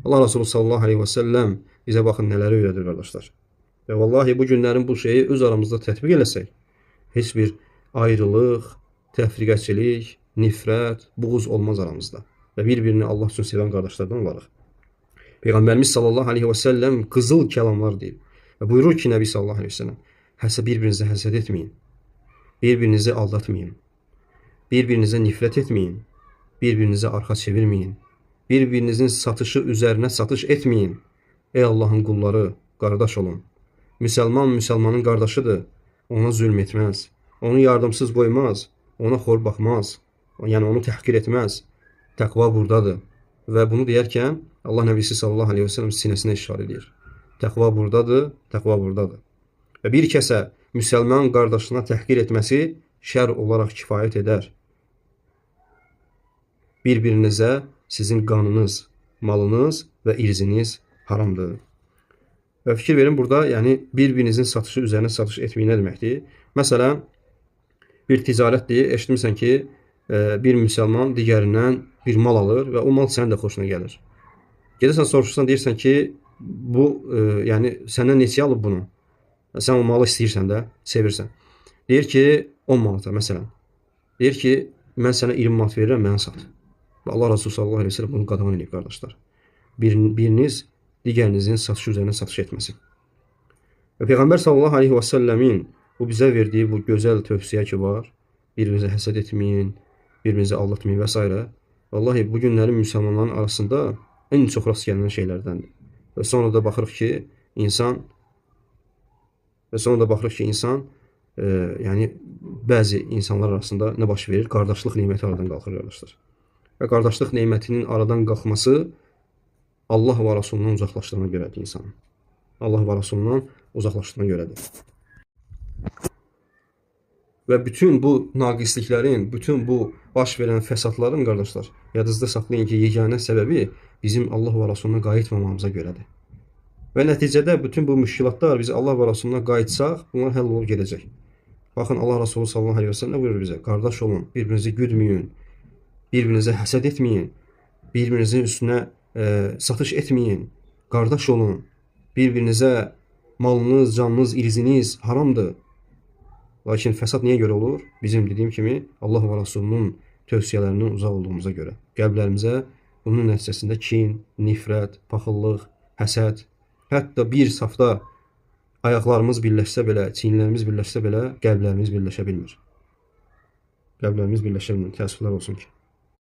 Allah Resulü sallallahu aleyhi və səlləm bizə baxın nələri öyrədir qardaşlar. Və vallahi bu günlərin bu şeyi öz aramızda tətbiq eləsək, heç bir ayrılıq, təfriqəçilik, nifrət, buğuz olmaz aramızda. Və bir-birini Allah üçün sevən qardaşlardan olarıq. Peyğəmbərimiz sallallahu aleyhi və səlləm qızıl kəlamlar deyir. Və buyurur ki, Nəbi sallallahu aleyhi və səlləm, bir-birinizə həsəd etməyin, bir-birinizi aldatmayın, bir-birinizə nifrət etməyin, bir-birinizə arxa çevirməyin, bir-birinizin satışı üzərinə satış etməyin. Ey Allahın qulları, qardaş olun. Müsəlman müsəlmanın qardaşıdır. Ona zülm etməz, onu yardımsız qoymaz, ona xor baxmaz, yəni onu təhqir etməz. Təqva buradadır. Və bunu deyərkən Allah Nəbisi sallallahu aleyhi və səlləm sinəsinə işarə edir. Təqva buradadır, təqva buradadır. Və bir kəsə müsəlman qardaşına təhqir etməsi şər olaraq kifayət edər. Bir-birinizə sizin qanınız, malınız və irziniz haramdır. Və fikir verin, burada yəni bir-birinizin satışı üzərinə satış etməyi nə deməkdir? Məsələn, bir ticarətdir, eşitmirsən ki, bir müsəlman digərindən bir mal alır və o mal sənin də xoşuna gəlir. Gedirsən, soruşursan, deyirsən ki, bu, yəni səndən neçəyə alıb bunu? Sən o malı istəyirsən də, sevirsən. Deyir ki, 10 manata məsələn. Deyir ki, mən sənə 20 manat verirəm, mənə sat. Və Allah Resulü sallallahu aleyhi ve sellem bunu qadağan edib qardaşlar. Biriniz digərinizin satışı üzərinə satış etməsin. Və Peyğəmbər sallallahu aleyhi və səlləmin bu bizə verdiyi bu gözəl tövsiyə ki var, bir-birinizə həsəd etməyin, bir-birinizə aldatmayın və s. Vallahi bu günlərin müsəlmanların arasında ən çox rast gələn şeylərdəndir. Və sonra da baxırıq ki, insan yəni bəzi insanlar arasında nə baş verir? Qardaşlıq neməti aradan qalxır qardaşlar. Və qardaşlıq nemətinin aradan qalxması Allah və Rasulundan uzaqlaşdığına görədir insanın. Allah və Rasulundan uzaqlaşdığına görədir. Və bütün bu naqisliklərin, bütün bu baş verən fəsadların qardaşlar, yadınızda saxlayın ki, yeganə səbəbi bizim Allah və Rasuluna qayıtmamamıza görədir. Və nəticədə bütün bu müşkilatlar biz Allah və Rasuluna qayıtsaq, bunlar həll olub gedəcək. Baxın, Allah Rasulü sallallahu aleyhi və səlləm buyurur bizə, qardaş olun, bir-birinizi güdməyin, bir-birinizə həsəd etməyin, bir-birinizin üstünə satış etməyin, qardaş olun, bir-birinizə malınız, canınız, irziniz haramdır. Lakin fəsad niyə görə olur? Bizim dediyim kimi Allah və Rasulunun tövsiyələrindən uzaq olduğumuza görə. Qəlblərimizə bunun nəticəsində kin, nifrət, paxıllıq, həsəd, hətta bir safda ayaqlarımız birləşsə belə, çiyinlərimiz birləşsə belə, qəlblərimiz birləşə bilmir. Qəlblərimiz birləşə bilmir. Təəssüflər olsun ki.